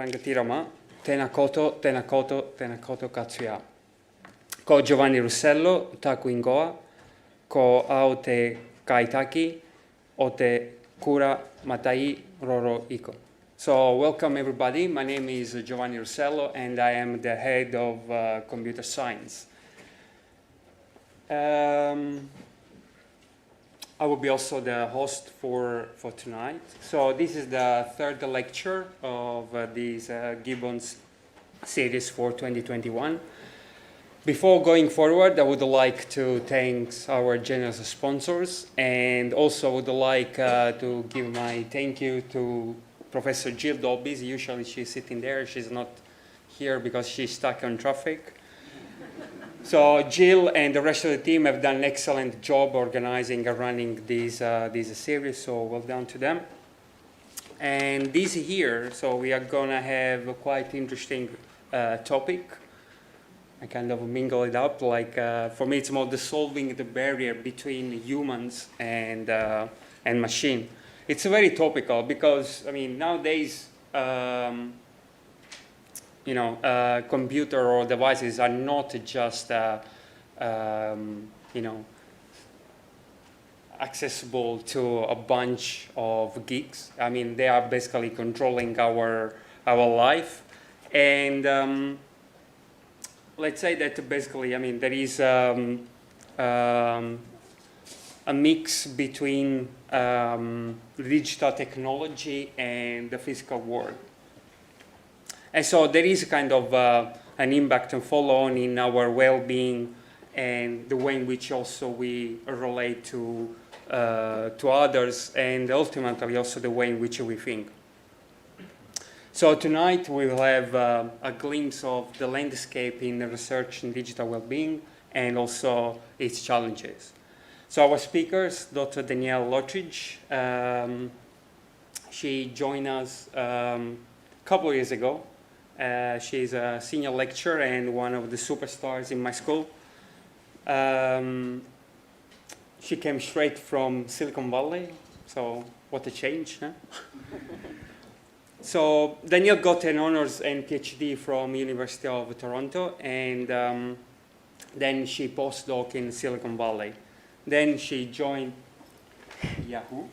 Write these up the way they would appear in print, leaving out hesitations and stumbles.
Rangatirama, tēnā koto, tēnā koto, tēnā koto katsuya. Ko Giovanni Russello, taku ingoa, ko ao te kaitaki, o te kura matai roro iko. So welcome everybody, my name is Giovanni Russello and I am the head of computer science. I will be also the host for tonight. So this is the third lecture of this Gibbons series for 2021. Before going forward, I would like to thank our generous sponsors, and also would like to give my thank you to Professor Jill Dobbs. Usually she's sitting there. She's not here because she's stuck on traffic. So Jill and the rest of the team have done an excellent job organizing and running this series, so well done to them. And this here, so we are gonna have a quite interesting topic. I kind of mingle it up, like for me it's more dissolving the barrier between humans and machine. It's very topical because, I mean, nowadays, computer or devices are not just, accessible to a bunch of geeks. I mean, they are basically controlling our life. And let's say that basically, I mean, there is a mix between digital technology and the physical world. And so there is kind of an impact and follow-on in our well-being and the way in which also we relate to others, and ultimately also the way in which we think. So tonight we will have a glimpse of the landscape in research in digital well-being and also its challenges. So our speakers, Dr. Danielle Lottridge, she joined us a couple of years ago. She's a senior lecturer and one of the superstars in my school. She came straight from Silicon Valley, so what a change, huh? So Danielle got an honors and PhD from University of Toronto, and then she postdoc in Silicon Valley. Then she joined Yahoo.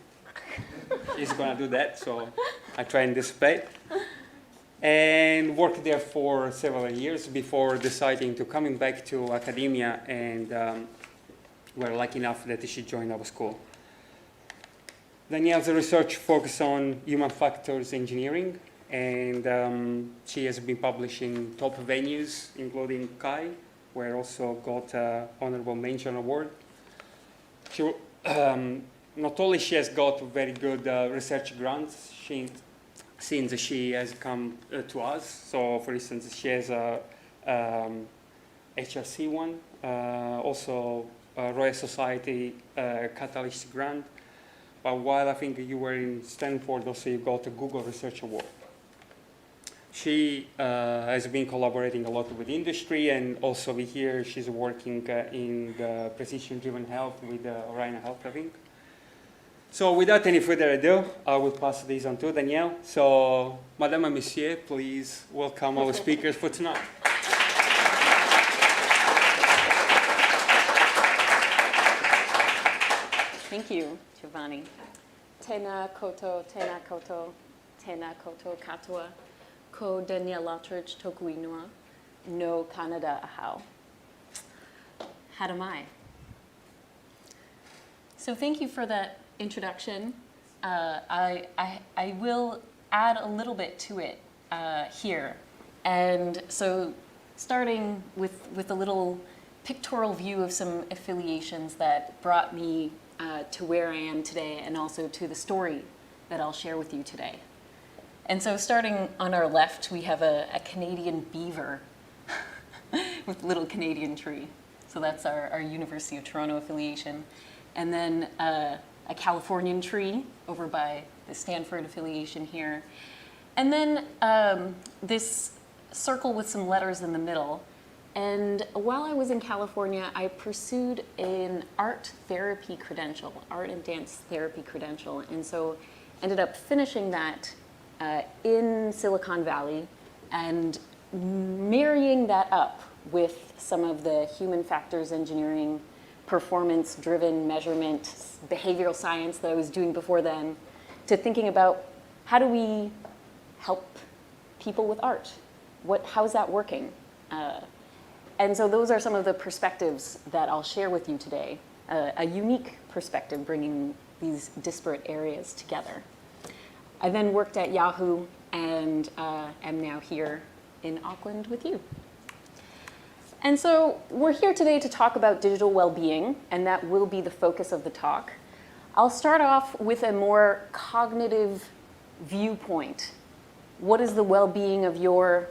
She's gonna do that, so I try and dissipate. And worked there for several years before deciding to coming back to academia, and we're lucky enough that she joined our school. Danielle's research focuses on human factors engineering, and she has been publishing top venues, including CHI, where also got an honorable mention award. She, not only she has got very good research grants, since she has come to us. So, for instance, she has a HRC one, also a Royal Society Catalyst grant. But while I think you were in Stanford, also you got a Google Research Award. She has been collaborating a lot with industry, and also we hear she's working in the precision-driven health with Orion Health, I think. So without any further ado, I will pass this on to Danielle. So, Madame and Monsieur, please welcome our speakers for tonight. Thank you, Giovanni. Tēnā koto, tēnā koto, tēnā koto katoa, ko Danielle Lottridge toku ingoa, no Canada ahau. Hadamai. So thank you for that introduction. I will add a little bit to it here. And so starting with a little pictorial view of some affiliations that brought me to where I am today, and also to the story that I'll share with you today. And so starting on our left, we have a Canadian beaver with a little Canadian tree. So that's our University of Toronto affiliation. And then a Californian tree over by the Stanford affiliation here. And then this circle with some letters in the middle. And while I was in California, I pursued an art therapy credential, art and dance therapy credential. And so ended up finishing that in Silicon Valley and marrying that up with some of the human factors engineering, performance-driven measurement, behavioral science that I was doing before then, to thinking about how do we help people with art? How's that working? And so those are some of the perspectives that I'll share with you today, a unique perspective bringing these disparate areas together. I then worked at Yahoo and am now here in Auckland with you. And so we're here today to talk about digital well-being, and that will be the focus of the talk. I'll start off with a more cognitive viewpoint. What is the well-being of your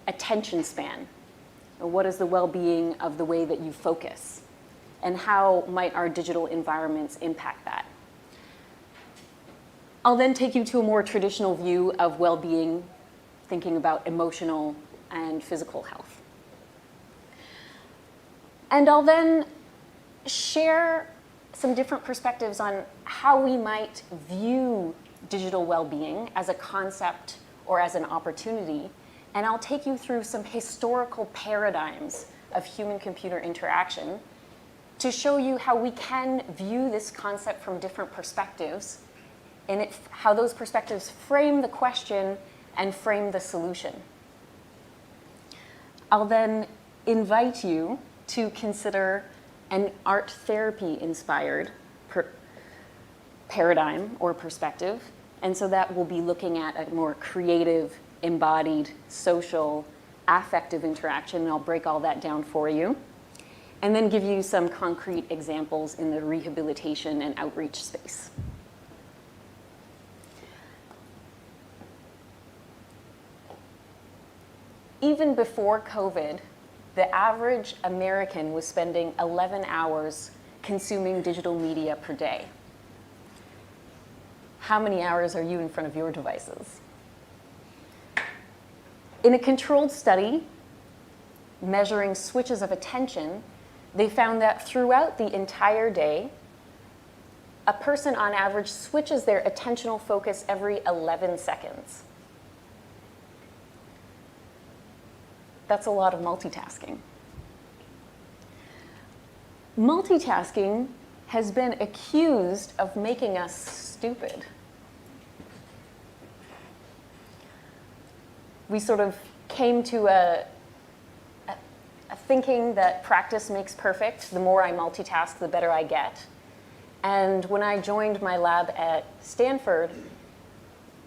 attention span? Or what is the well-being of the way that you focus? And how might our digital environments impact that? I'll then take you to a more traditional view of well-being, thinking about emotional and physical health. And I'll then share some different perspectives on how we might view digital well-being as a concept or as an opportunity. And I'll take you through some historical paradigms of human-computer interaction to show you how we can view this concept from different perspectives and how those perspectives frame the question and frame the solution. I'll then invite you to consider an art therapy-inspired paradigm or perspective. And so that will be looking at a more creative, embodied, social, affective interaction. And I'll break all that down for you. And then give you some concrete examples in the rehabilitation and outreach space. Even before COVID, the average American was spending 11 hours consuming digital media per day. How many hours are you in front of your devices? In a controlled study measuring switches of attention, they found that throughout the entire day, a person on average switches their attentional focus every 11 seconds. That's a lot of multitasking. Multitasking has been accused of making us stupid. We sort of came to a thinking that practice makes perfect. The more I multitask, the better I get. And when I joined my lab at Stanford,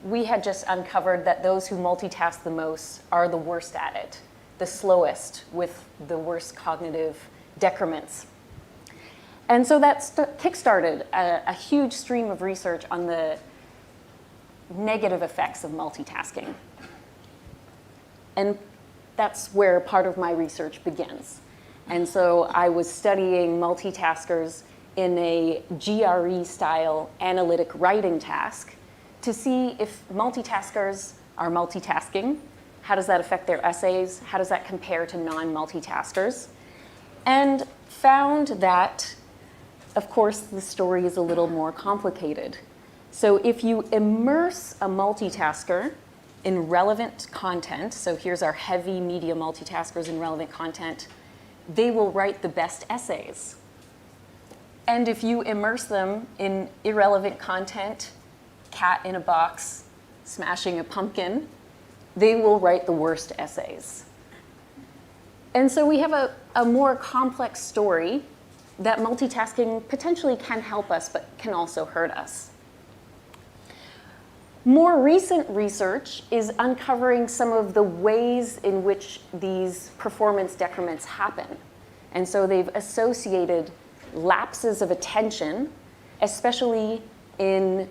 we had just uncovered that those who multitask the most are the worst at it, the slowest with the worst cognitive decrements. And so that kickstarted a huge stream of research on the negative effects of multitasking. And that's where part of my research begins. And so I was studying multitaskers in a GRE-style analytic writing task to see if multitaskers are multitasking. How does that affect their essays? How does that compare to non-multitaskers? And found that, of course, the story is a little more complicated. So if you immerse a multitasker in relevant content, so here's our heavy media multitaskers in relevant content, they will write the best essays. And if you immerse them in irrelevant content, cat in a box, smashing a pumpkin, they will write the worst essays. And so we have a more complex story that multitasking potentially can help us, but can also hurt us. More recent research is uncovering some of the ways in which these performance decrements happen. And so they've associated lapses of attention, especially in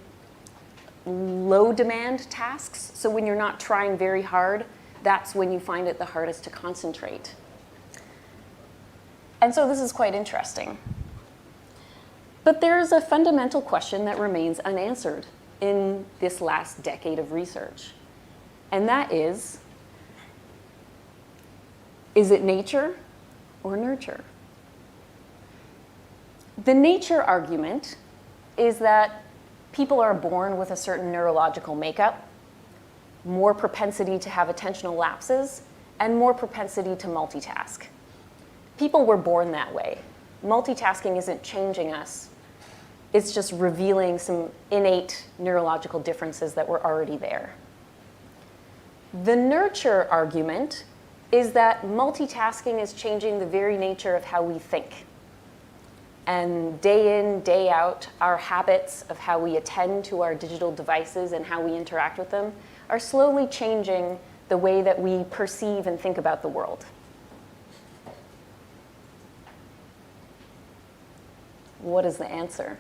low demand tasks. So when you're not trying very hard, that's when you find it the hardest to concentrate. And so this is quite interesting. But there's a fundamental question that remains unanswered in this last decade of research. And that is it nature or nurture? The nature argument is that people are born with a certain neurological makeup. more propensity to have attentional lapses, and more propensity to multitask. People were born that way. Multitasking isn't changing us. It's just revealing some innate neurological differences that were already there. The nurture argument is that multitasking is changing the very nature of how we think. And day in, day out, our habits of how we attend to our digital devices and how we interact with them are slowly changing the way that we perceive and think about the world. What is the answer?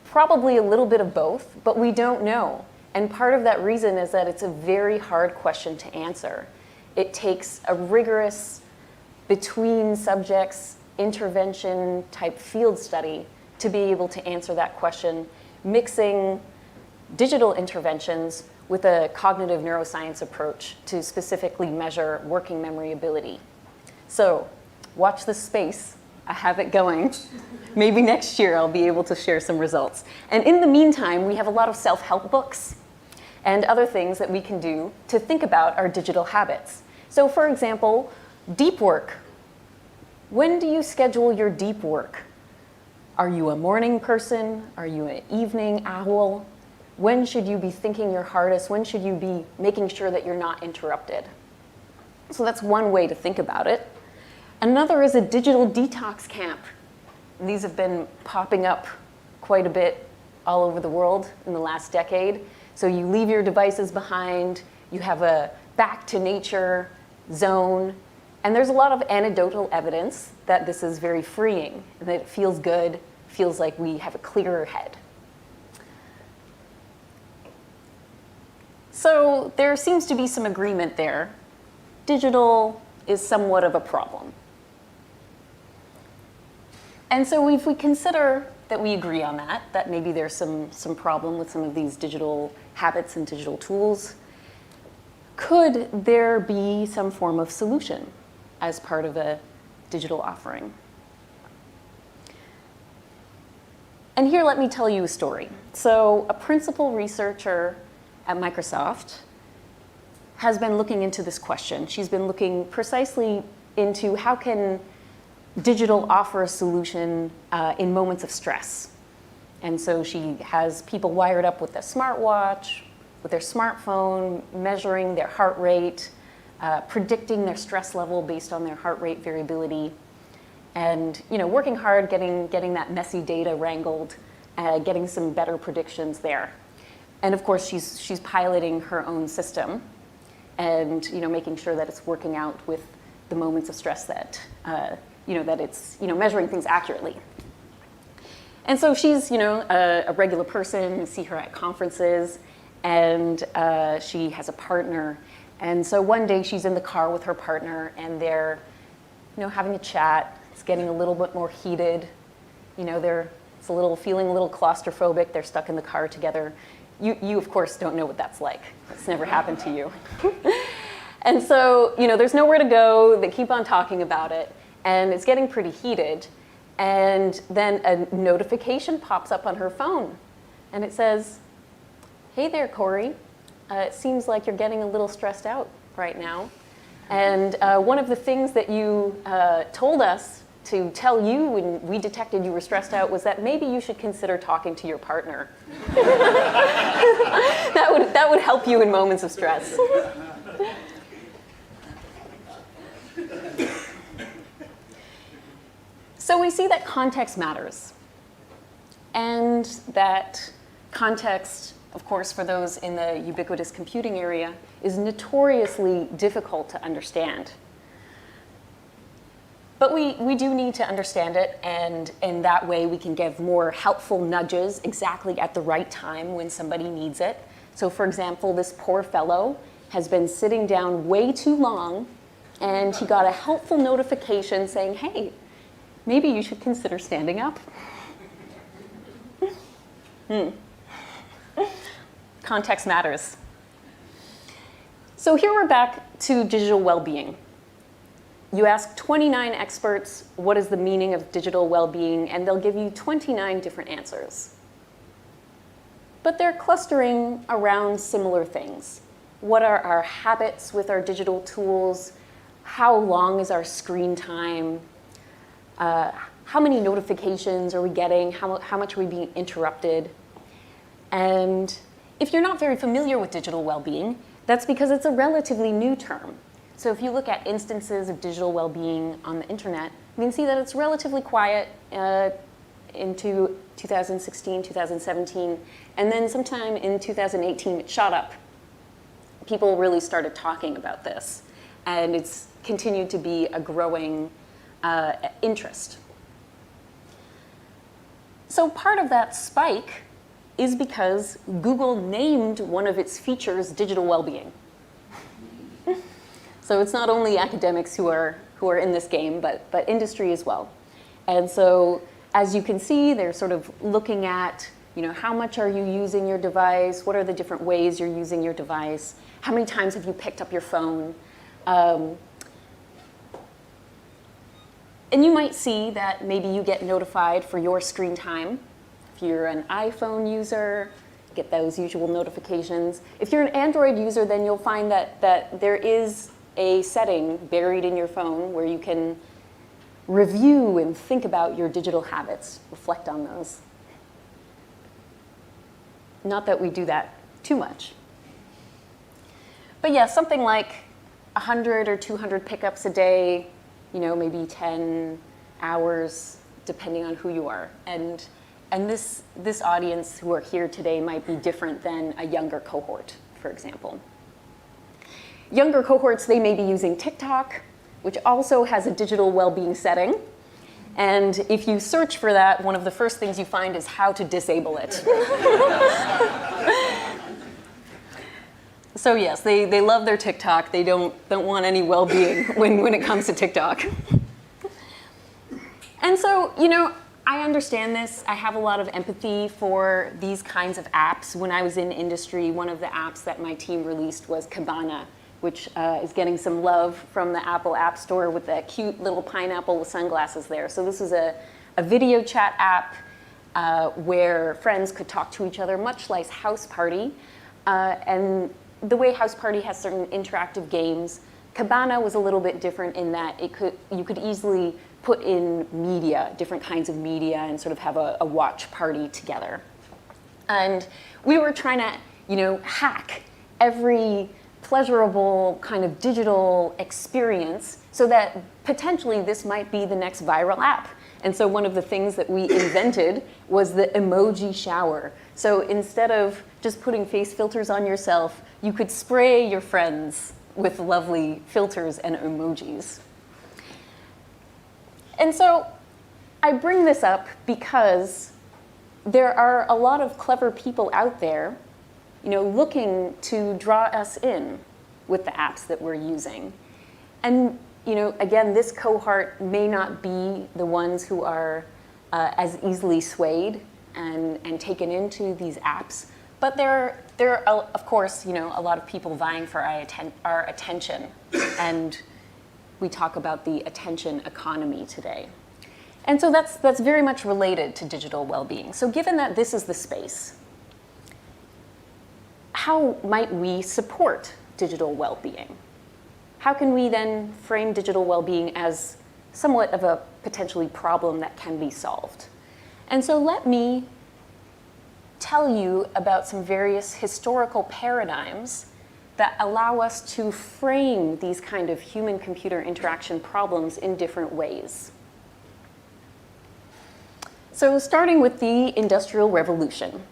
Probably a little bit of both, but we don't know. And part of that reason is that it's a very hard question to answer. It takes a rigorous between subjects intervention type field study to be able to answer that question, mixing digital interventions with a cognitive neuroscience approach to specifically measure working memory ability. So watch this space. I have it going. Maybe next year I'll be able to share some results. And in the meantime, we have a lot of self-help books and other things that we can do to think about our digital habits. So for example, deep work. When do you schedule your deep work? Are you a morning person? Are you an evening owl? When should you be thinking your hardest? When should you be making sure that you're not interrupted? So that's one way to think about it. Another is a digital detox camp. And these have been popping up quite a bit all over the world in the last decade. So you leave your devices behind, you have a back to nature zone, and there's a lot of anecdotal evidence that this is very freeing, and that it feels good, feels like we have a clearer head. So there seems to be some agreement there. Digital is somewhat of a problem. And so if we consider that we agree on that maybe there's some problem with some of these digital habits and digital tools, could there be some form of solution as part of a digital offering? And here, let me tell you a story. So a principal researcher at Microsoft has been looking into this question. She's been looking precisely into how can digital offer a solution in moments of stress. And so she has people wired up with a smartwatch, with their smartphone, measuring their heart rate, predicting their stress level based on their heart rate variability, and working hard, getting that messy data wrangled, getting some better predictions there. And of course, she's piloting her own system, and making sure that it's working out with the moments of stress that that it's measuring things accurately. And so she's a regular person. You see her at conferences, and she has a partner. And so one day she's in the car with her partner, and they're having a chat. It's getting a little bit more heated. They're feeling a little claustrophobic. They're stuck in the car together. You of course don't know what that's like. It's never happened to you. And so there's nowhere to go. They keep on talking about it, and it's getting pretty heated. And then a notification pops up on her phone, and it says, "Hey there, Corey. It seems like you're getting a little stressed out right now. And one of the things that you told us to tell you when we detected you were stressed out was that maybe you should consider talking to your partner." That would help you in moments of stress. So we see that context matters. And that context, of course, for those in the ubiquitous computing area, is notoriously difficult to understand. But we do need to understand it, and in that way we can give more helpful nudges exactly at the right time when somebody needs it. So for example, this poor fellow has been sitting down way too long, and he got a helpful notification saying, "Hey, maybe you should consider standing up." Context matters. So here we're back to digital well-being. You ask 29 experts, what is the meaning of digital well-being, and they'll give you 29 different answers. but they're clustering around similar things. What are our habits with our digital tools? How long is our screen time? How many notifications are we getting? How much are we being interrupted? And if you're not very familiar with digital well-being, that's because it's a relatively new term. So if you look at instances of digital well-being on the internet, you can see that it's relatively quiet into 2016, 2017, and then sometime in 2018 it shot up. People really started talking about this, and it's continued to be a growing interest. So part of that spike is because Google named one of its features digital well-being. So it's not only academics who are in this game, but industry as well. And so as you can see, they're sort of looking at, how much are you using your device? What are the different ways you're using your device? How many times have you picked up your phone? And you might see that maybe you get notified for your screen time. If you're an iPhone user, get those usual notifications. If you're an Android user, then you'll find that there is a setting buried in your phone where you can review and think about your digital habits, reflect on those. Not that we do that too much. But yeah, something like 100 or 200 pickups a day, maybe 10 hours, depending on who you are. And this audience who are here today might be different than a younger cohort, for example. Younger cohorts, they may be using TikTok, which also has a digital well-being setting. And if you search for that, one of the first things you find is how to disable it. So yes, they love their TikTok. They don't want any well-being when it comes to TikTok. And so, I understand this. I have a lot of empathy for these kinds of apps. When I was in industry, one of the apps that my team released was Kibana, which is getting some love from the Apple App Store with that cute little pineapple with sunglasses there. So this is a video chat app where friends could talk to each other, much like House Party. And the way House Party has certain interactive games, Kibana was a little bit different in that you could easily put in media, different kinds of media, and sort of have a watch party together. And we were trying to, hack every pleasurable kind of digital experience so that potentially this might be the next viral app. And so one of the things that we invented was the emoji shower. So instead of just putting face filters on yourself, you could spray your friends with lovely filters and emojis. And so I bring this up because there are a lot of clever people out there, looking to draw us in with the apps that we're using. And, again, this cohort may not be the ones who are as easily swayed and taken into these apps, but there are, of course, a lot of people vying for our attention, and we talk about the attention economy today. And so that's very much related to digital well-being. So given that this is the space, how might we support digital well-being? How can we then frame digital well-being as somewhat of a potentially problem that can be solved? And so let me tell you about some various historical paradigms that allow us to frame these kind of human-computer interaction problems in different ways. So starting with the Industrial Revolution.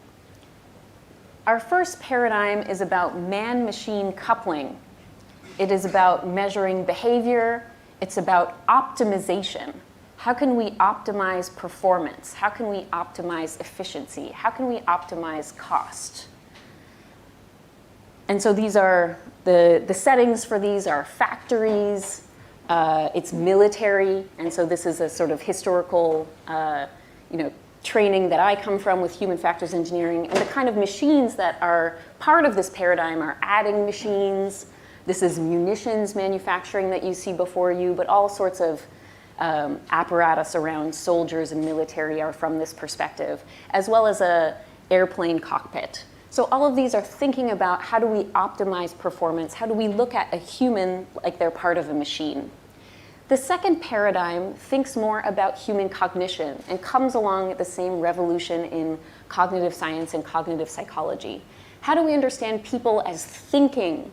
Our first paradigm is about man-machine coupling. It is about measuring behavior. It's about optimization. How can we optimize performance? How can we optimize efficiency? How can we optimize cost? And so these are, the settings for these are factories, it's military, and so this is a sort of historical training that I come from with human factors engineering. And the kind of machines that are part of this paradigm are adding machines. This is munitions manufacturing that you see before you, but all sorts of apparatus around soldiers and military are from this perspective, as well as a airplane cockpit. So all of these are thinking about how do we optimize performance? How do we look at a human like they're part of a machine? The second paradigm thinks more about human cognition and comes along at the same revolution in cognitive science and cognitive psychology. How do we understand people as thinking?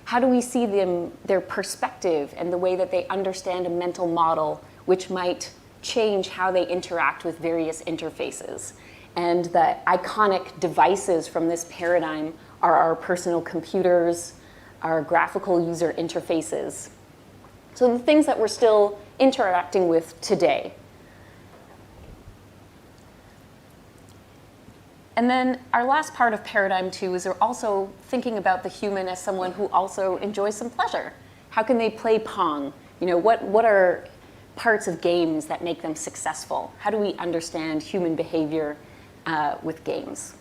How do we see them, their perspective and the way that they understand a mental model which might change how they interact with various interfaces? And the iconic devices from this paradigm are our personal computers, our graphical user interfaces. So the things that we're still interacting with today. And then our last part of paradigm 2 is they're also thinking about the human as someone who also enjoys some pleasure. How can they play Pong? You know, what are parts of games that make them successful? How do we understand human behavior with games?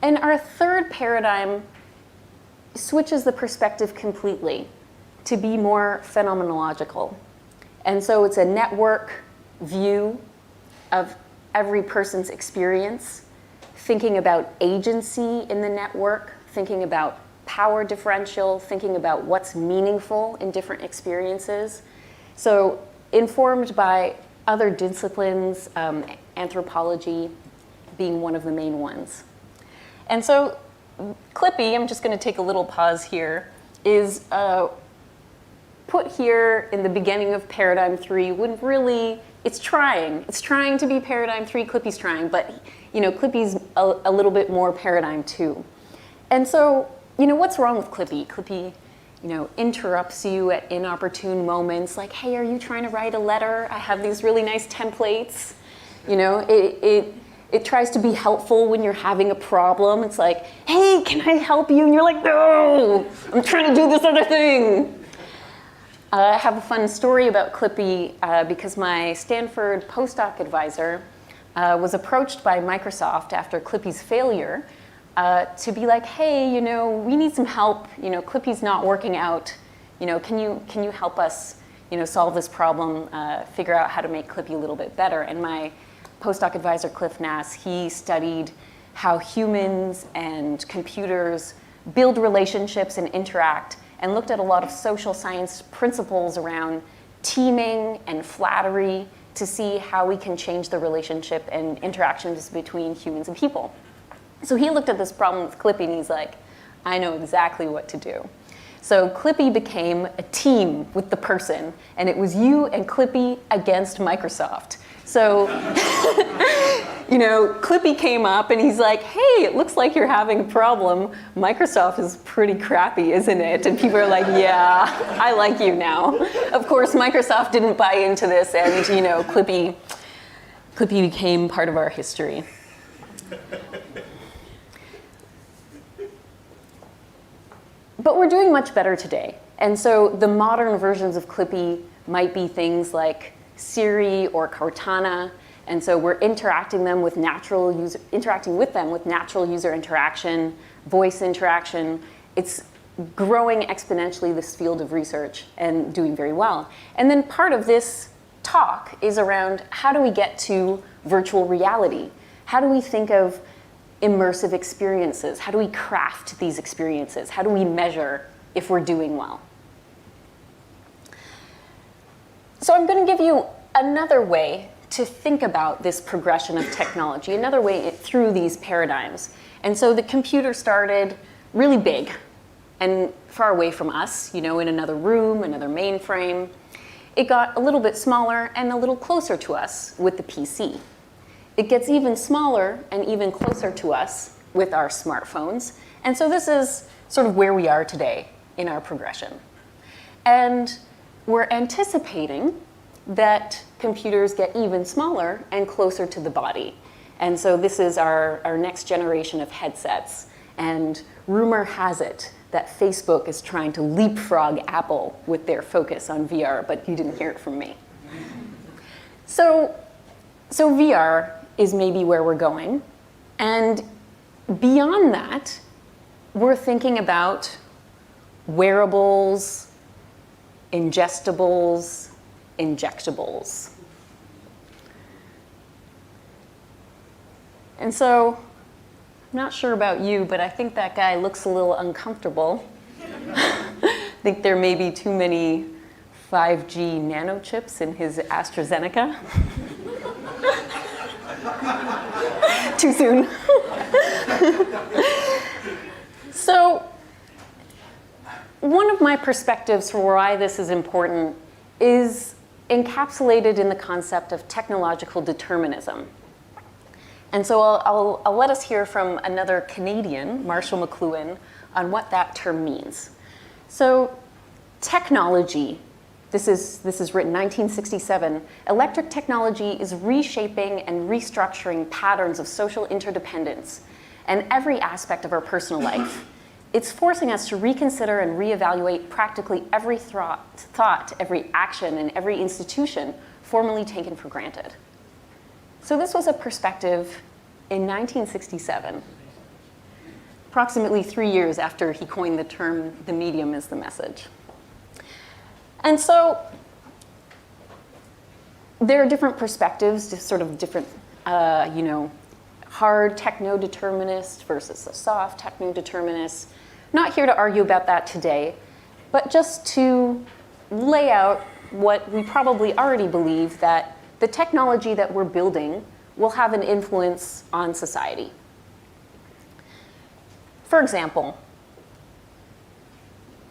And our third paradigm switches the perspective completely to be more phenomenological. And so it's a network view of every person's experience, thinking about agency in the network, thinking about power differential, thinking about what's meaningful in different experiences. So informed by other disciplines, anthropology being one of the main ones. And so Clippy, I'm just going to take a little pause here, is put here in the beginning of paradigm 3 when really it's trying to be paradigm 3, Clippy's trying, but you know, Clippy's a little bit more paradigm 2. And so, you know, what's wrong with Clippy? Clippy, you know, interrupts you at inopportune moments, like, hey, are you trying to write a letter? I have these really nice templates. You know, it tries to be helpful when you're having a problem. It's like, hey, can I help you? And you're like, no, I'm trying to do this other thing. I have a fun story about Clippy because my Stanford postdoc advisor was approached by Microsoft after Clippy's failure to be like, hey, you know, we need some help. You know, Clippy's not working out. You know, can you help us, you know, solve this problem, figure out how to make Clippy a little bit better? And my postdoc advisor, Cliff Nass, he studied how humans and computers build relationships and interact, and looked at a lot of social science principles around teaming and flattery to see how we can change the relationship and interactions between humans and people. So he looked at this problem with Clippy and he's like, I know exactly what to do. So Clippy became a team with the person, and it was you and Clippy against Microsoft. So, you know, Clippy came up and he's like, hey, it looks like you're having a problem. Microsoft is pretty crappy, isn't it? And people are like, yeah, I like you now. Of course, Microsoft didn't buy into this, and, you know, Clippy became part of our history. But we're doing much better today. And so the modern versions of Clippy might be things like Siri or Cortana. And so we're interacting with them with natural user interaction, voice interaction. It's growing exponentially, this field of research, and doing very well. And then part of this talk is around how do we get to virtual reality? How do we think of immersive experiences? How do we craft these experiences? How do we measure if we're doing well? So I'm going to give you another way to think about this progression of technology, another way through these paradigms. And so the computer started really big and far away from us, you know, in another room, another mainframe. It got a little bit smaller and a little closer to us with the PC. It gets even smaller and even closer to us with our smartphones. And so this is sort of where we are today in our progression. And we're anticipating that computers get even smaller and closer to the body. And so this is our next generation of headsets. And rumor has it that Facebook is trying to leapfrog Apple with their focus on VR, but you didn't hear it from me. So VR is maybe where we're going. And beyond that, we're thinking about wearables, ingestibles, injectables. And so not sure about you, but I think that guy looks a little uncomfortable. I think there may be too many 5G nanochips in his AstraZeneca. Too soon. So, one of my perspectives for why this is important is encapsulated in the concept of technological determinism. And so I'll let us hear from another Canadian, Marshall McLuhan, on what that term means. So technology, this is written 1967, electric technology is reshaping and restructuring patterns of social interdependence and every aspect of our personal life. It's forcing us to reconsider and reevaluate practically every thought, every action, and every institution formerly taken for granted. So this was a perspective in 1967, approximately 3 years after he coined the term, the medium is the message. And so there are different perspectives, just sort of different, hard techno-determinist versus a soft techno-determinist. Not here to argue about that today, but just to lay out what we probably already believe, that the technology that we're building will have an influence on society. For example,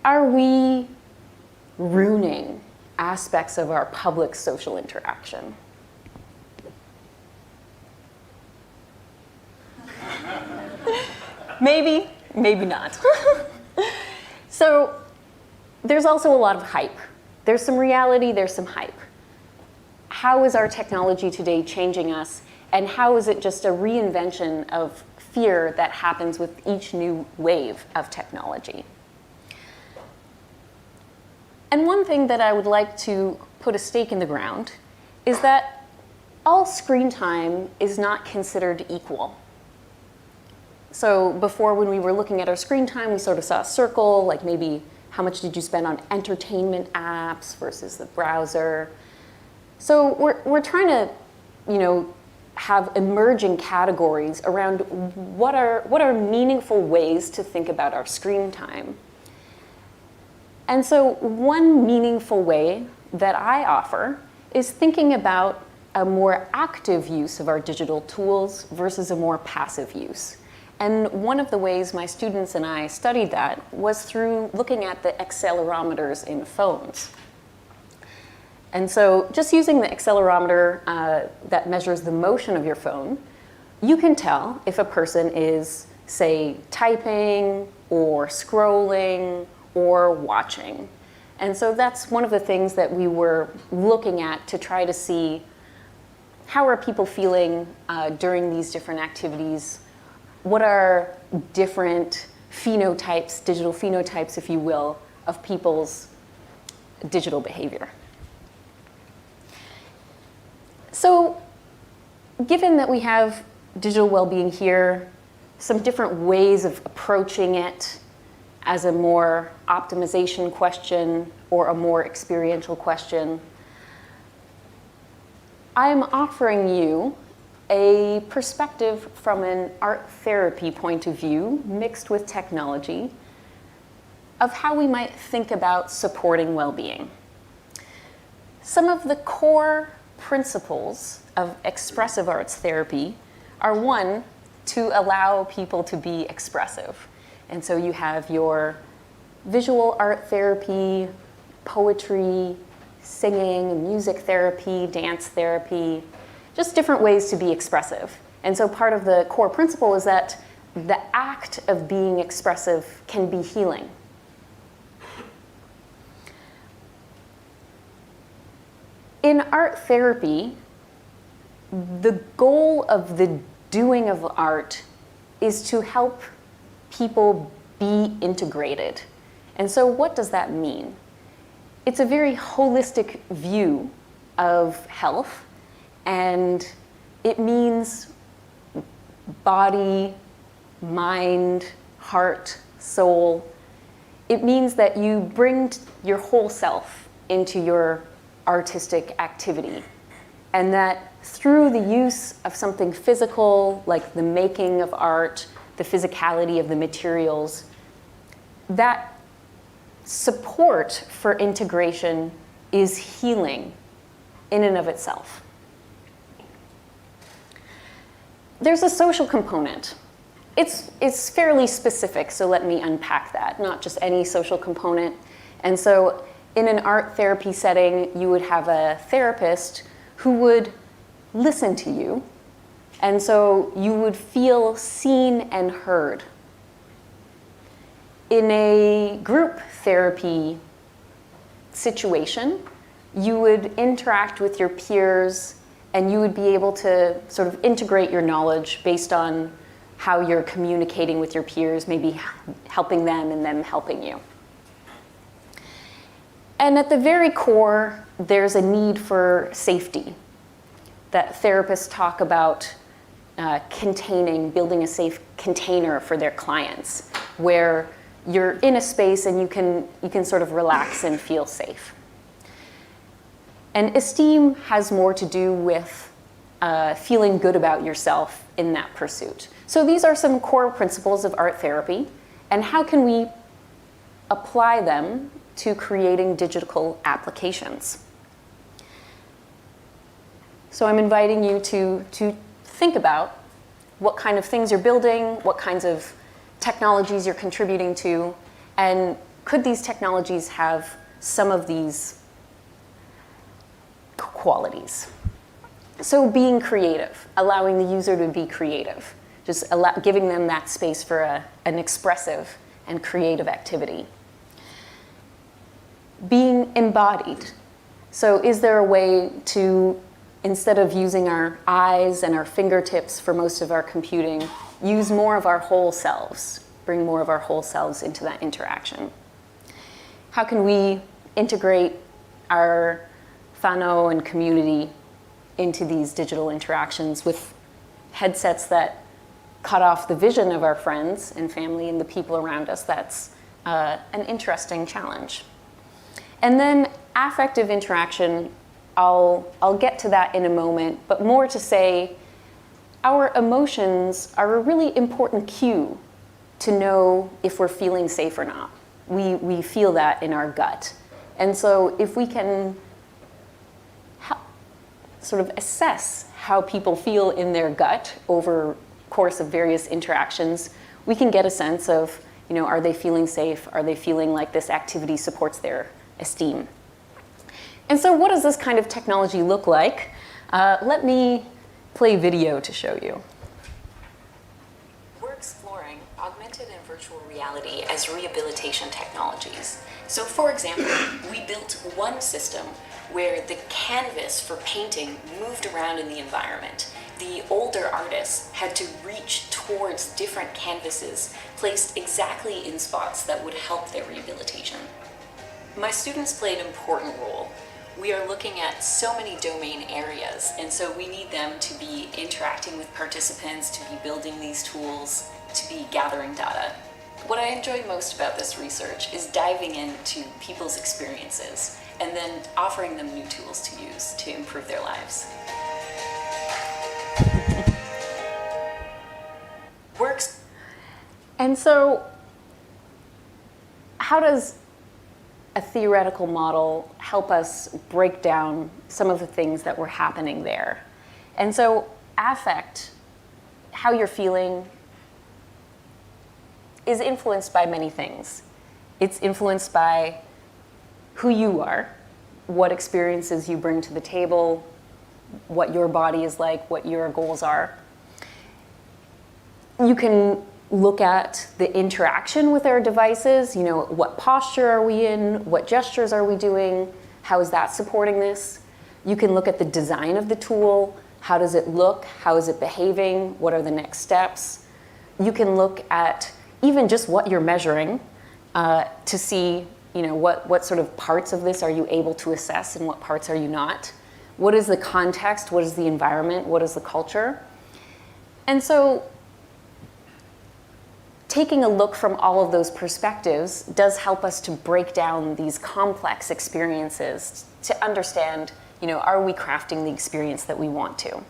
are we ruining aspects of our public social interaction? Maybe, maybe not. So there's also a lot of hype. There's some reality, there's some hype. How is our technology today changing us, and how is it just a reinvention of fear that happens with each new wave of technology? And one thing that I would like to put a stake in the ground is that all screen time is not considered equal. So before, when we were looking at our screen time, we sort of saw a circle, like maybe how much did you spend on entertainment apps versus the browser. So we're trying to, have emerging categories around what are meaningful ways to think about our screen time. And so one meaningful way that I offer is thinking about a more active use of our digital tools versus a more passive use. And one of the ways my students and I studied that was through looking at the accelerometers in phones. And so just using the accelerometer that measures the motion of your phone, you can tell if a person is, say, typing or scrolling or watching. And so that's one of the things that we were looking at to try to see how are people feeling during these different activities. What are different phenotypes, digital phenotypes, if you will, of people's digital behavior? So, given that we have digital well-being here, some different ways of approaching it as a more optimization question or a more experiential question, I'm offering you a perspective from an art therapy point of view, mixed with technology, of how we might think about supporting well-being. Some of the core principles of expressive arts therapy are, one, to allow people to be expressive. And so you have your visual art therapy, poetry, singing, music therapy, dance therapy, just different ways to be expressive. And so part of the core principle is that the act of being expressive can be healing. In art therapy, the goal of the doing of art is to help people be integrated. And so what does that mean? It's a very holistic view of health, and it means body, mind, heart, soul. It means that you bring your whole self into your artistic activity, and that through the use of something physical, like the making of art, the physicality of the materials, that support for integration is healing in and of itself. There's a social component. It's fairly specific, so let me unpack that, not just any social component. And so in an art therapy setting, you would have a therapist who would listen to you, and so you would feel seen and heard. In a group therapy situation, you would interact with your peers and you would be able to sort of integrate your knowledge based on how you're communicating with your peers, maybe helping them and them helping you. And at the very core, there's a need for safety that therapists talk about building a safe container for their clients, where you're in a space and you can sort of relax and feel safe. And esteem has more to do with feeling good about yourself in that pursuit. So these are some core principles of art therapy, and how can we apply them to creating digital applications? So I'm inviting you to think about what kind of things you're building, what kinds of technologies you're contributing to, and could these technologies have some of these qualities? So being creative, allowing the user to be creative, just giving them that space for an expressive and creative activity. Being embodied. So is there a way to, instead of using our eyes and our fingertips for most of our computing, use more of our whole selves, bring more of our whole selves into that interaction? How can we integrate our whānau and community into these digital interactions with headsets that cut off the vision of our friends and family and the people around us? That's an interesting challenge. And then affective interaction, I'll get to that in a moment, but more to say, our emotions are a really important cue to know if we're feeling safe or not. We feel that in our gut. And so if we can sort of assess how people feel in their gut over course of various interactions, we can get a sense of, are they feeling safe? Are they feeling like this activity supports their esteem? And so what does this kind of technology look like? Let me play video to show you. We're exploring augmented and virtual reality as rehabilitation technologies. So for example, we built one system where the canvas for painting moved around in the environment. The older artists had to reach towards different canvases placed exactly in spots that would help their rehabilitation. My students play an important role. We are looking at so many domain areas, and so we need them to be interacting with participants, to be building these tools, to be gathering data. What I enjoy most about this research is diving into people's experiences and then offering them new tools to use to improve their lives. Works. And so how does a theoretical model help us break down some of the things that were happening there? And so affect, how you're feeling, is influenced by many things. It's influenced by who you are, what experiences you bring to the table, what your body is like, what your goals are. You can look at the interaction with our devices, what posture are we in, what gestures are we doing, how is that supporting this? You can look at the design of the tool, how does it look, how is it behaving, what are the next steps? You can look at even just what you're measuring to see what sort of parts of this are you able to assess and what parts are you not? What is the context? What is the environment? What is the culture? And so taking a look from all of those perspectives does help us to break down these complex experiences to understand, are we crafting the experience that we want to?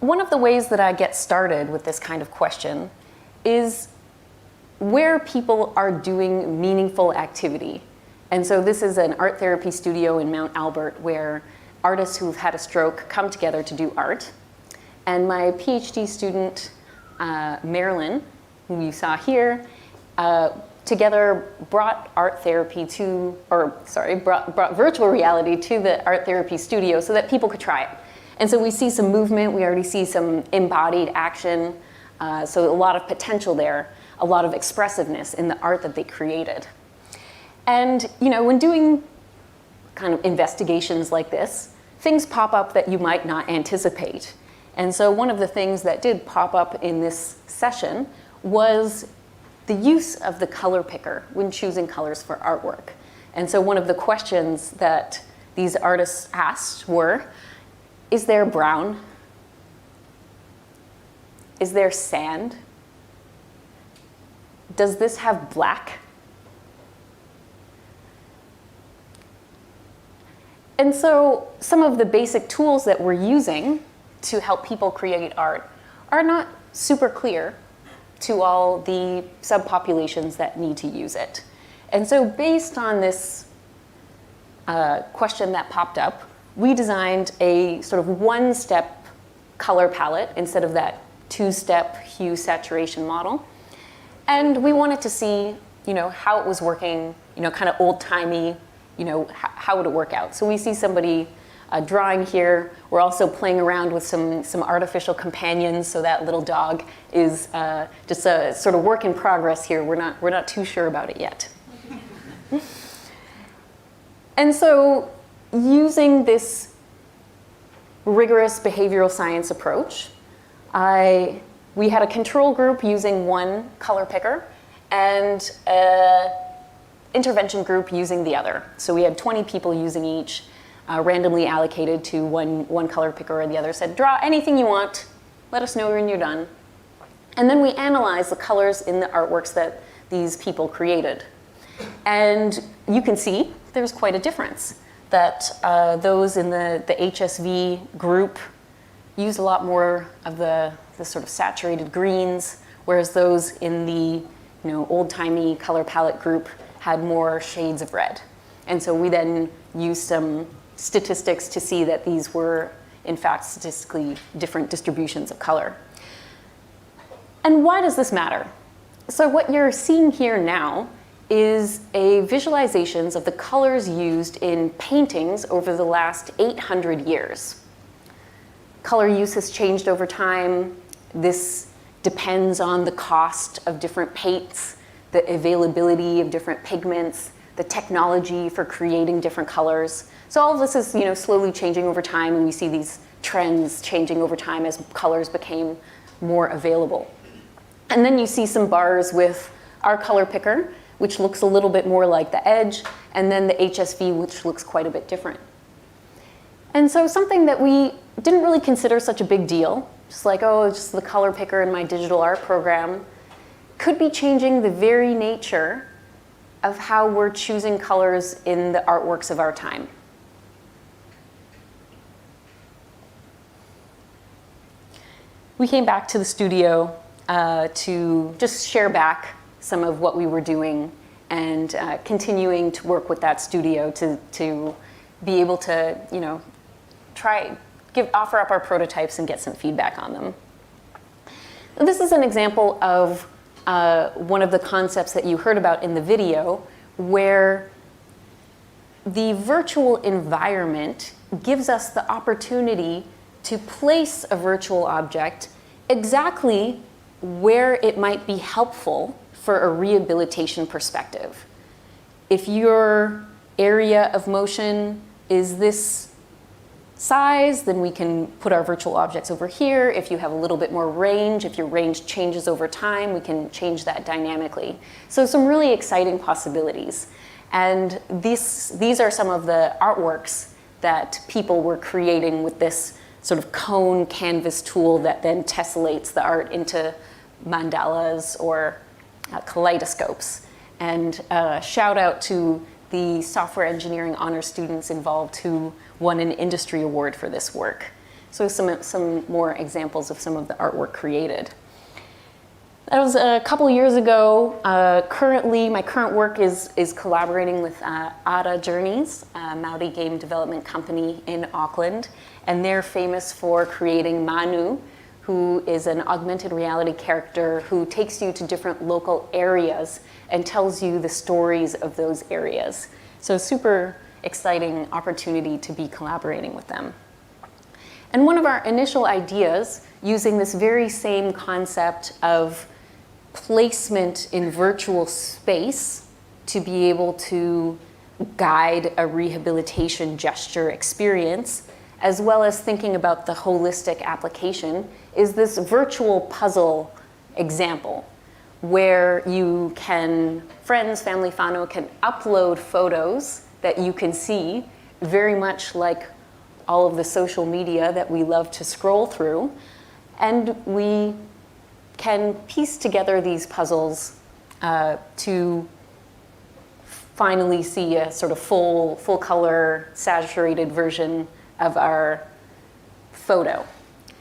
one of the ways that I get started with this kind of question is where people are doing meaningful activity. And so this is an art therapy studio in Mount Albert where artists who've had a stroke come together to do art. And my PhD student, Marilyn, who you saw here, together brought brought virtual reality to the art therapy studio so that people could try it. And so we see some movement, we already see some embodied action, so a lot of potential there, a lot of expressiveness in the art that they created. And when doing kind of investigations like this, things pop up that you might not anticipate. And so one of the things that did pop up in this session was the use of the color picker when choosing colors for artwork. And so one of the questions that these artists asked were, is there brown? Is there sand? Does this have black? And so some of the basic tools that we're using to help people create art are not super clear to all the subpopulations that need to use it. And so based on this question that popped up, we designed a sort of one-step color palette instead of that two-step hue saturation model. And we wanted to see, how it was working, kind of old-timey, how would it work out? So we see somebody drawing here. We're also playing around with some artificial companions, so that little dog is just a sort of work in progress here. We're not too sure about it yet. And so using this rigorous behavioral science approach, we had a control group using one color picker and an intervention group using the other. So we had 20 people using each, randomly allocated to one color picker or the other. Said, draw anything you want, let us know when you're done. And then we analyzed the colors in the artworks that these people created. And you can see there's quite a difference, that those in the HSV group use a lot more of the sort of saturated greens, whereas those in the old-timey color palette group had more shades of red. And so we then used some statistics to see that these were, in fact, statistically different distributions of color. And why does this matter? So what you're seeing here now is a visualizations of the colors used in paintings over the last 800 years. Color use has changed over time. This depends on the cost of different paints, the availability of different pigments, the technology for creating different colors. So all of this is slowly changing over time, and we see these trends changing over time as colors became more available. And then you see some bars with our color picker, which looks a little bit more like the Edge, and then the HSV, which looks quite a bit different. And so something that we didn't really consider such a big deal, just like, oh, it's just the color picker in my digital art program, could be changing the very nature of how we're choosing colors in the artworks of our time. We came back to the studio to just share back some of what we were doing and continuing to work with that studio to be able to, offer up our prototypes and get some feedback on them. This is an example of one of the concepts that you heard about in the video, where the virtual environment gives us the opportunity to place a virtual object exactly where it might be helpful for a rehabilitation perspective. If your area of motion is this size, then we can put our virtual objects over here. If you have a little bit more range, if your range changes over time, we can change that dynamically. So some really exciting possibilities. And these are some of the artworks that people were creating with this sort of cone canvas tool that then tessellates the art into mandalas or kaleidoscopes. And shout out to the software engineering honor students involved who won an industry award for this work. So some more examples of some of the artwork created. That was a couple years ago. Currently, my current work is collaborating with Aotearoa Journeys, a Māori game development company in Auckland, and they're famous for creating Manu, who is an augmented reality character who takes you to different local areas and tells you the stories of those areas. So super exciting opportunity to be collaborating with them. And one of our initial ideas, using this very same concept of placement in virtual space to be able to guide a rehabilitation gesture experience, as well as thinking about the holistic application, is this virtual puzzle example where you can, friends, family, whānau, can upload photos that you can see, very much like all of the social media that we love to scroll through, and we can piece together these puzzles to finally see a sort of full color, saturated version of our photo.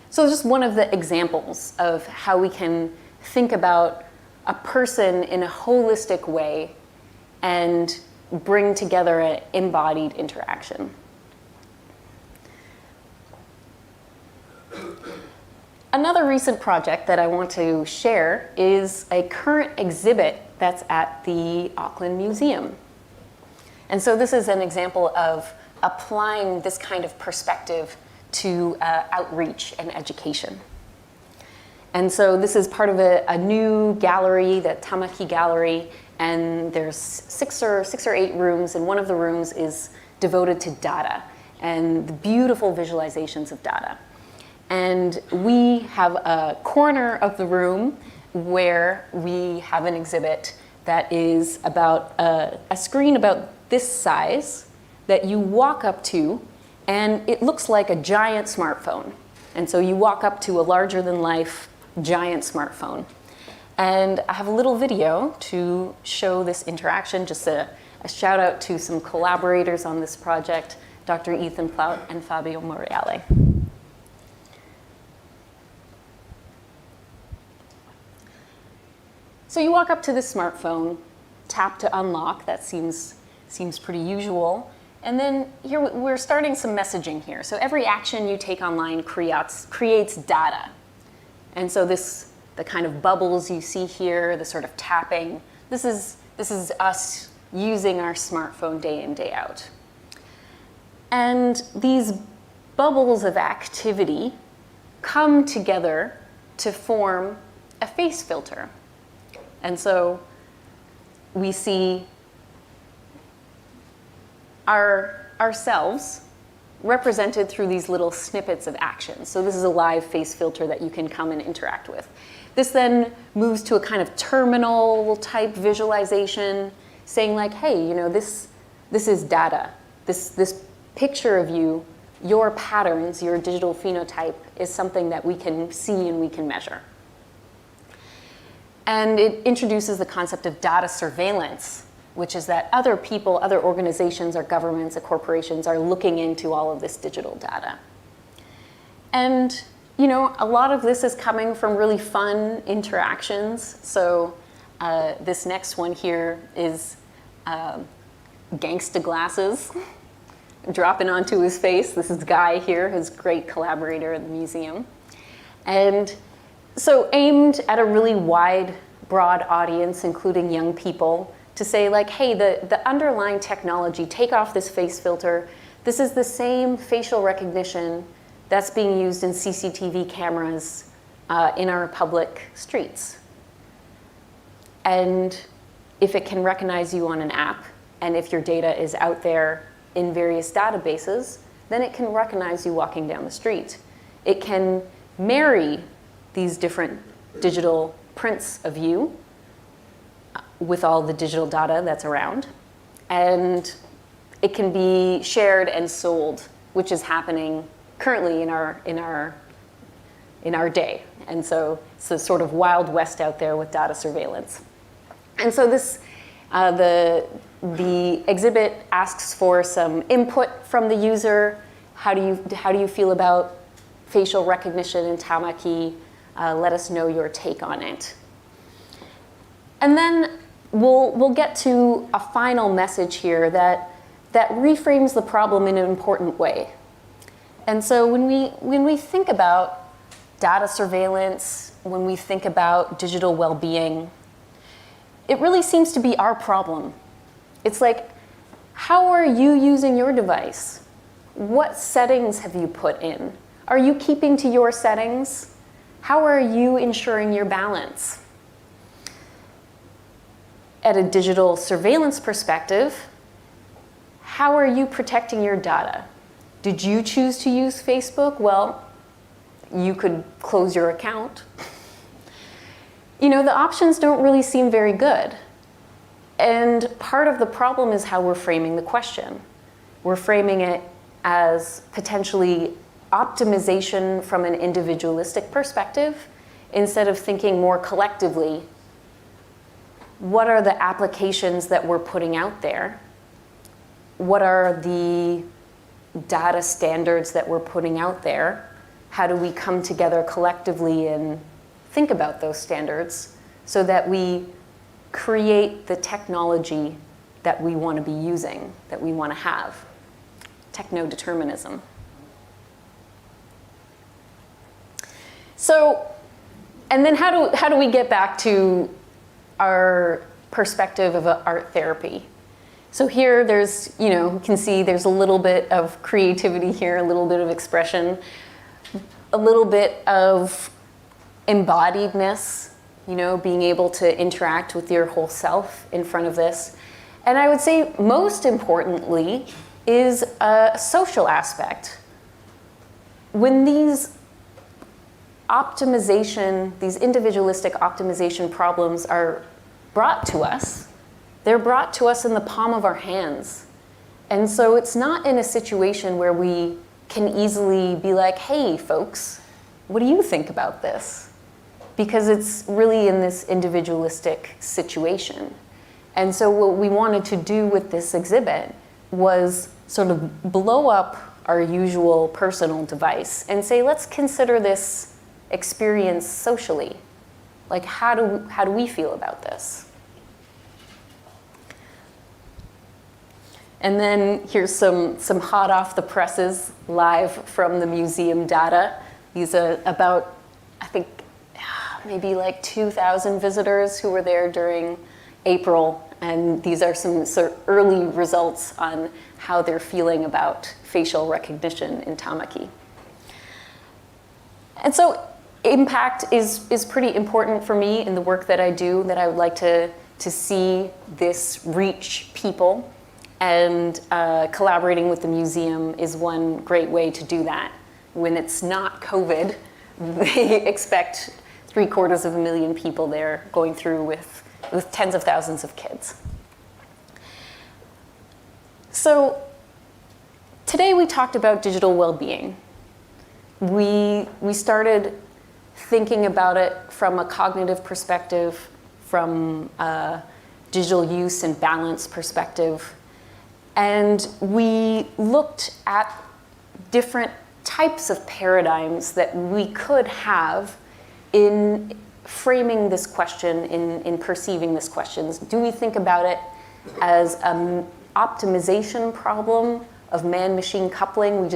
So just one of the examples of how we can think about a person in a holistic way and bring together an embodied interaction. Another recent project that I want to share is a current exhibit that's at the Auckland Museum. And so this is an example of applying this kind of perspective to outreach and education. And so this is part of a new gallery, the Tamaki Gallery, and there's six or eight rooms, and one of the rooms is devoted to data and the beautiful visualizations of data. And we have a corner of the room where we have an exhibit that is about a screen about this size that you walk up to, and it looks like a giant smartphone. And so you walk up to a larger than life giant smartphone. And I have a little video to show this interaction, just a shout out to some collaborators on this project, Dr. Ethan Plout and Fabio Morreale. So you walk up to this smartphone, tap to unlock, that seems pretty usual. And then here we're starting some messaging here. So every action you take online creates data. And so the kind of bubbles you see here, the sort of tapping, this is us using our smartphone day in, day out. And these bubbles of activity come together to form a face filter. And so we see ourselves represented through these little snippets of action. So this is a live face filter that you can come and interact with. This then moves to a kind of terminal type visualization saying like, hey, you know, this is data. This picture of you, your patterns, your digital phenotype is something that we can see and we can measure. And it introduces the concept of data surveillance, which is that other people, other organizations or governments or corporations are looking into all of this digital data. And you know, a lot of this is coming from really fun interactions. So this next one here is gangsta glasses dropping onto his face. This is Guy here, his great collaborator at the museum. And so aimed at a really wide, broad audience, including young people, to say like, hey, the underlying technology, take off this face filter. This is the same facial recognition that's being used in CCTV cameras in our public streets. And if it can recognize you on an app, and if your data is out there in various databases, then it can recognize you walking down the street. It can marry these different digital prints of you with all the digital data that's around. And it can be shared and sold, which is happening currently in our day. And so it's a sort of wild west out there with data surveillance. And so this, the exhibit asks for some input from the user. How do you feel about facial recognition in Tamaki. Let us know your take on it. And then we'll get to a final message here that reframes the problem in an important way. And so when we think about data surveillance, when we think about digital well-being, it really seems to be our problem. It's like, how are you using your device? What settings have you put in? Are you keeping to your settings? How are you ensuring your balance? At a digital surveillance perspective, how are you protecting your data? Did you choose to use Facebook? Well, you could close your account. The options don't really seem very good. And part of the problem is how we're framing the question. We're framing it as potentially optimization from an individualistic perspective, instead of thinking more collectively, what are the applications that we're putting out there? What are the data standards that we're putting out there? How do we come together collectively and think about those standards so that we create the technology that we want to be using, that we want to have? Techno-determinism. So, and then how do we get back to our perspective of art therapy? So here there's, you can see there's a little bit of creativity here, a little bit of expression, a little bit of embodiedness, being able to interact with your whole self in front of this. And I would say most importantly is a social aspect. When these individualistic optimization problems are brought to us, they're brought to us in the palm of our hands. And so it's not in a situation where we can easily be like, hey folks, what do you think about this? Because it's really in this individualistic situation. And so what we wanted to do with this exhibit was sort of blow up our usual personal device and say, let's consider this experience socially. Like, how do we feel about this? And then here's some hot off the presses live from the museum data. These are about, I think, maybe like 2,000 visitors who were there during April. And these are some sort of early results on how they're feeling about facial recognition in Tamaki. And so impact is pretty important for me in the work that I do, that I would like to see this reach people. And collaborating with the museum is one great way to do that. When it's not COVID, they expect 750,000 people there going through with tens of thousands of kids. So today we talked about digital well-being. We started thinking about it from a cognitive perspective, from a digital use and balance perspective. And we looked at different types of paradigms that we could have in framing this question, in perceiving this question. Do we think about it as an optimization problem of man-machine coupling?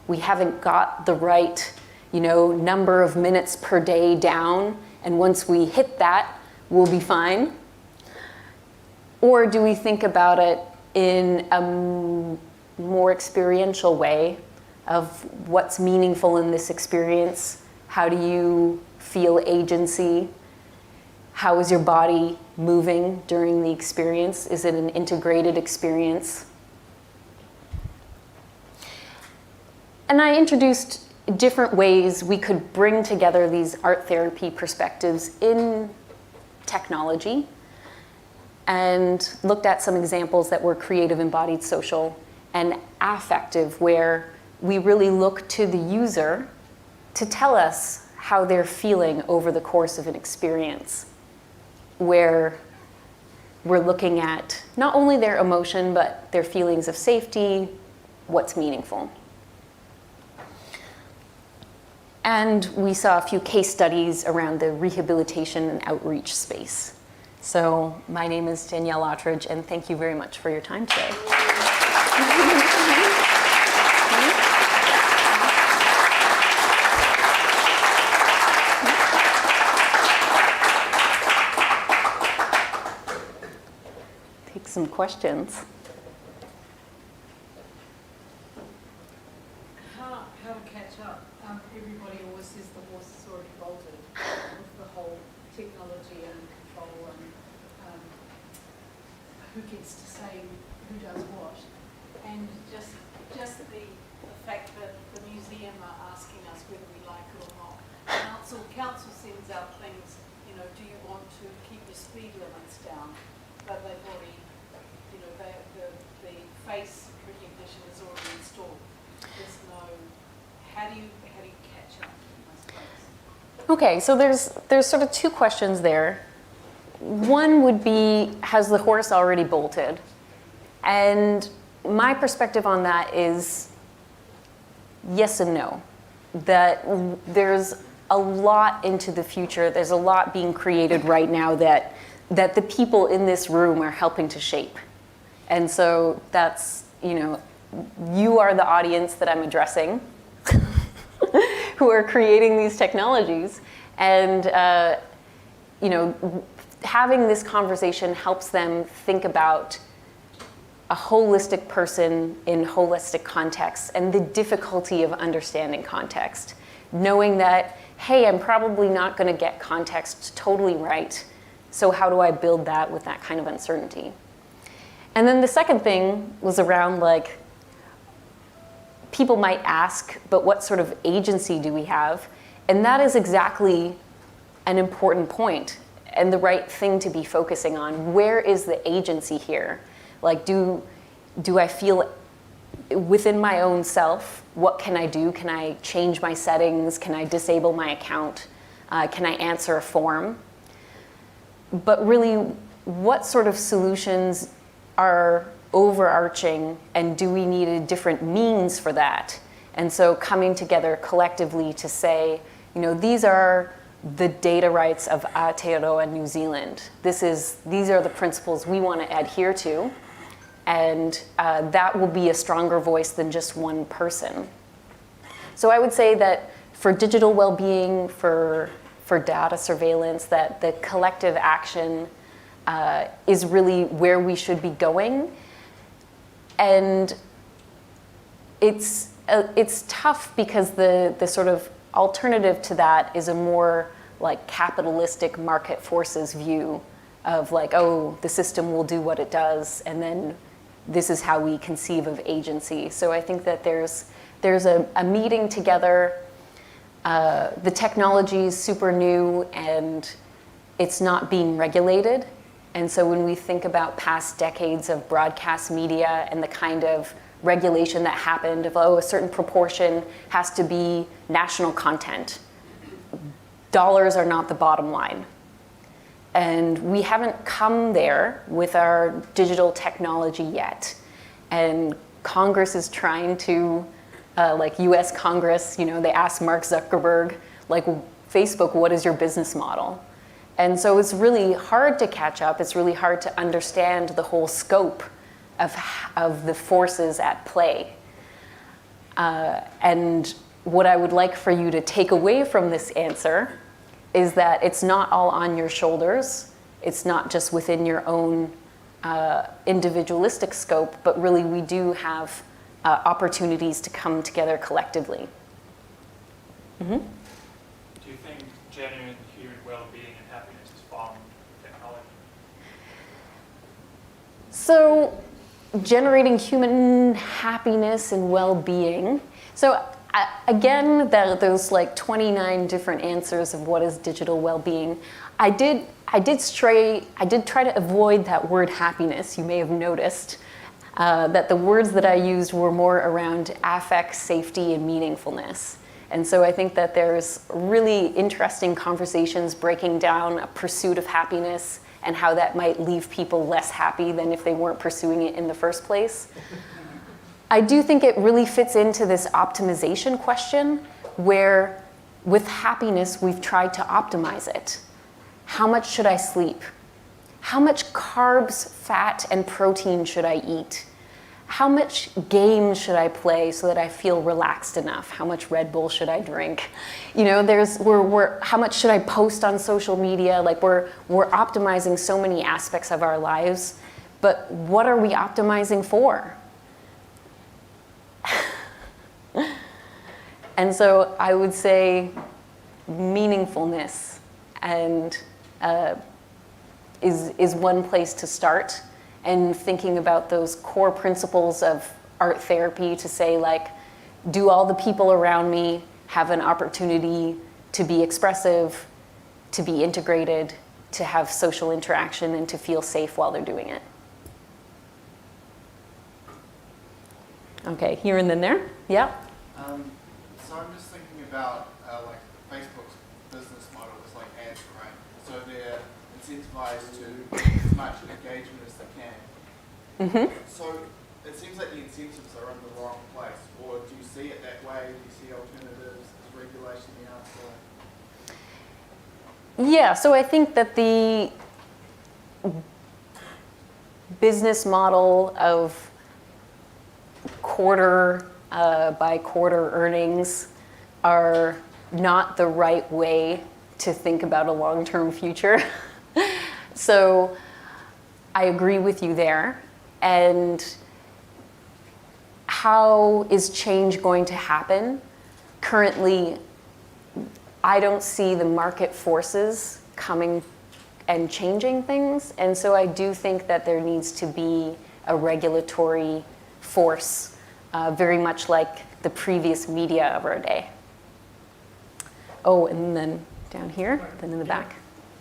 We haven't got the right, number of minutes per day down, and once we hit that, we'll be fine? Or do we think about it in a more experiential way of what's meaningful in this experience? How do you feel agency? How is your body moving during the experience? Is it an integrated experience? And I introduced different ways we could bring together these art therapy perspectives in technology, and looked at some examples that were creative, embodied, social, and affective, where we really look to the user to tell us how they're feeling over the course of an experience, where we're looking at not only their emotion, but their feelings of safety, what's meaningful. And we saw a few case studies around the rehabilitation and outreach space. So my name is Danielle Lottridge, and thank you very much for your time today. Take some questions. How to catch up? Everybody always says the horse is already bolted with the whole technology and control and who gets to say who does what. And just the fact that the museum are asking us whether we like it or not. Council sends out things, do you want to keep the speed limits down? But they've already, the face recognition is already installed. There's no, how do you catch up, I suppose? Okay, so there's sort of two questions there. One would be, has the horse already bolted? And my perspective on that is yes and no. That there's a lot into the future. There's a lot being created right now that the people in this room are helping to shape. And so that's, you are the audience that I'm addressing who are creating these technologies. And, having this conversation helps them think about a holistic person in holistic context and the difficulty of understanding context. Knowing that, hey, I'm probably not going to get context totally right, so how do I build that with that kind of uncertainty? And then the second thing was around people might ask, but what sort of agency do we have? And that is exactly an important point and the right thing to be focusing on. Where is the agency here? Do I feel within my own self, what can I do? Can I change my settings? Can I disable my account? Can I answer a form? But really, what sort of solutions are overarching, and do we need a different means for that? And so coming together collectively to say, these are the data rights of Aotearoa New Zealand. These are the principles we want to adhere to, and that will be a stronger voice than just one person. So I would say that for digital well-being, for data surveillance, that the collective action is really where we should be going. And it's tough because the sort of alternative to that is a more capitalistic market forces view of the system will do what it does, and then this is how we conceive of agency. So I think that there's a meeting together. The technology is super new and it's not being regulated. And so when we think about past decades of broadcast media and the kind of regulation that happened of, a certain proportion has to be national content. Dollars are not the bottom line. And we haven't come there with our digital technology yet. And Congress is trying to, US Congress, they asked Mark Zuckerberg, Facebook, what is your business model? And so it's really hard to catch up. It's really hard to understand the whole scope of the forces at play. And what I would like for you to take away from this answer is that it's not all on your shoulders. It's not just within your own individualistic scope, but really we do have opportunities to come together collectively. Mm-hmm. Do you think genuine human well-being and happiness is from technology? So, generating human happiness and well-being. So, again, those 29 different answers of what is digital well-being. I did try to avoid that word happiness. You may have noticed that the words that I used were more around affect, safety, and meaningfulness. And so I think that there's really interesting conversations breaking down a pursuit of happiness and how that might leave people less happy than if they weren't pursuing it in the first place. I do think it really fits into this optimization question where With happiness, we've tried to optimize it. How much should I sleep? How much carbs, fat, and protein should I eat? How much games should I play so that I feel relaxed enough? How much Red Bull should I drink? You know, how much should I post on social media? Like we're optimizing so many aspects of our lives, but what are we optimizing for? And so I would say meaningfulness and is one place to start, and thinking about those core principles of art therapy to say, like, do all the people around me have an opportunity to be expressive, to be integrated, to have social interaction, and to feel safe while they're doing it? Okay, here and then there. Yeah. So I'm just thinking about like Facebook's business model is like ads, right? So they're incentivized to get as much engagement as they can. Mm-hmm. So it seems like the incentives are in the wrong place. Or do you see it that way? Do you see alternatives? Is regulation the answer? Yeah, so I think that the business model of quarter by quarter earnings are not the right way to think about a long-term future. So I agree with you there. And how is change going to happen? Currently, I don't see the market forces coming and changing things. And so I do think that there needs to be a regulatory force, very much like the previous media of our day. Oh, and then down here, then in the back.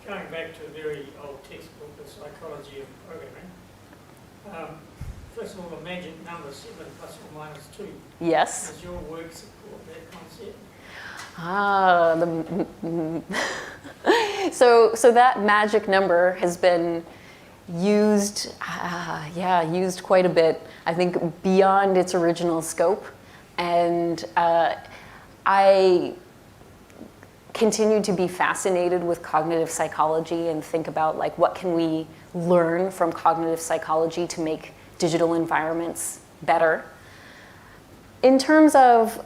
Going back to a very old textbook, The Psychology of Programming. First of all, the magic number 7 plus or minus 2. Yes. Does your work support that concept? So that magic number has been used, used quite a bit, I think beyond its original scope. And I continue to be fascinated with cognitive psychology and think about, like, what can we learn from cognitive psychology to make digital environments better. In terms of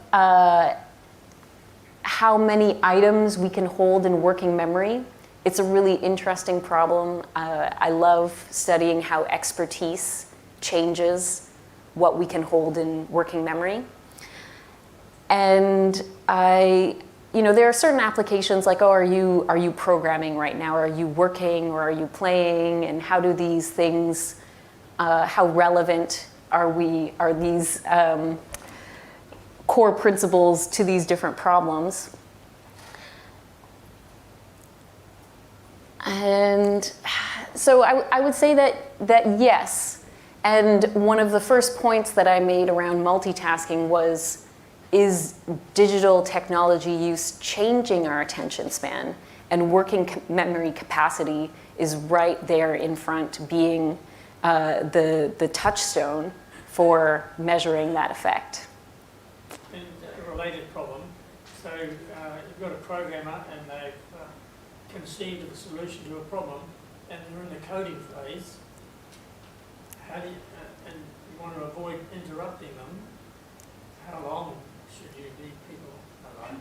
how many items we can hold in working memory, it's a really interesting problem. I love studying how expertise changes what we can hold in working memory. And there are certain applications like, are you programming right now? Are you working or are you playing? And how do these things, how relevant are these core principles to these different problems? And so I would say that yes. And one of the first points that I made around multitasking was, is digital technology use changing our attention span? And working memory capacity is right there in front, being the touchstone for measuring that effect. And a related problem, so you've got a programmer and they've conceived of a solution to a problem, and they're in the coding phase. How do you, and you want to avoid interrupting them, how long should you leave people alone?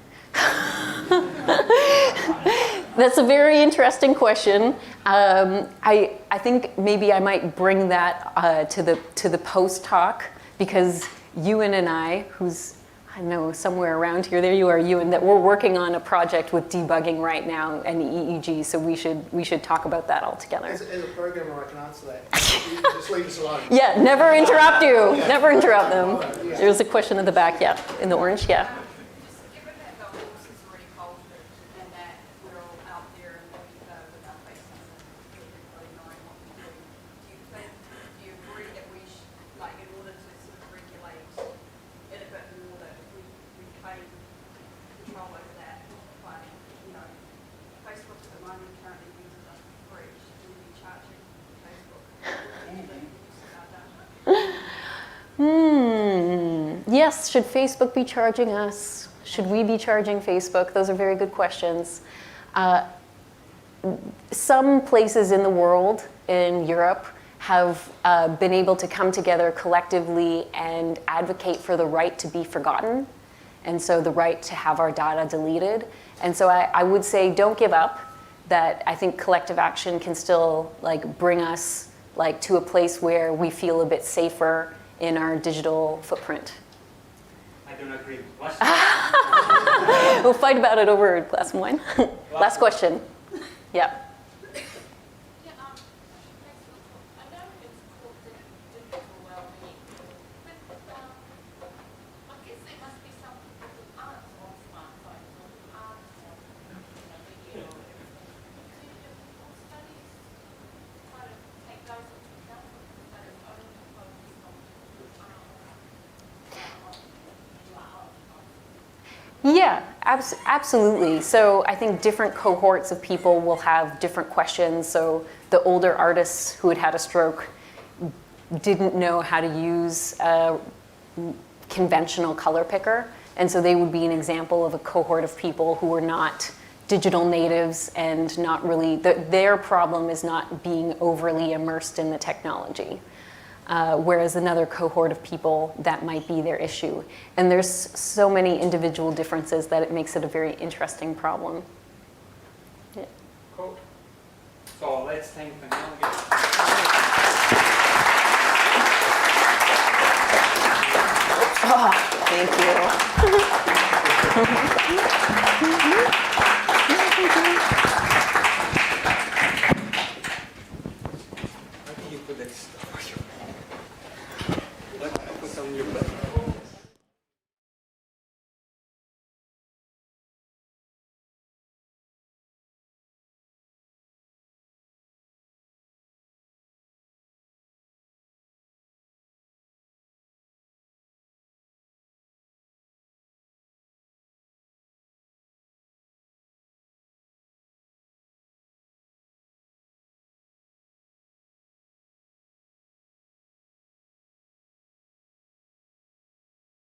That's a very interesting question. I think maybe I might bring that to the post talk, because Ewan and I, who's, I know, somewhere around here, there you are, Ewan, that we're working on a project with debugging right now and EEG, so we should talk about that all together. As a programmer, I can answer that. You just leave us alone. Yeah, never interrupt you. Yeah. Never interrupt them. Yeah. There's a question in the back, yeah, in the orange, yeah. Given that the horse is already bolted and that we're all out there and with our faces and everybody knowing what we do, do you agree that we should, like, in order to sort of regulate it a bit more, that we retain control over that, like, Facebook at the moment currently uses us for free, should we be charging Facebook for the use of our data? Yes, should Facebook be charging us? Should we be charging Facebook? Those are very good questions. Some places in the world, in Europe, have been able to come together collectively and advocate for the right to be forgotten, and so the right to have our data deleted. And so I would say don't give up, that I think collective action can still bring us to a place where we feel a bit safer in our digital footprint. I don't agree. We'll fight about it over a glass of wine. Last question. Yeah. Yeah, I know it's called digital well-being, but I guess there must be some people who aren't on smartphones or who aren't on video or everything. Do your studies try to take those into account, or that is only focused on Yeah, absolutely. So I think different cohorts of people will have different questions. So the older artists who had had a stroke didn't know how to use a conventional color picker. And so they would be an example of a cohort of people who were not digital natives and not really, their problem is not being overly immersed in the technology. Whereas another cohort of people, that might be their issue. And there's so many individual differences that it makes it a very interesting problem. Yeah. Cool. So let's thank Danielle again. Oh, thank you.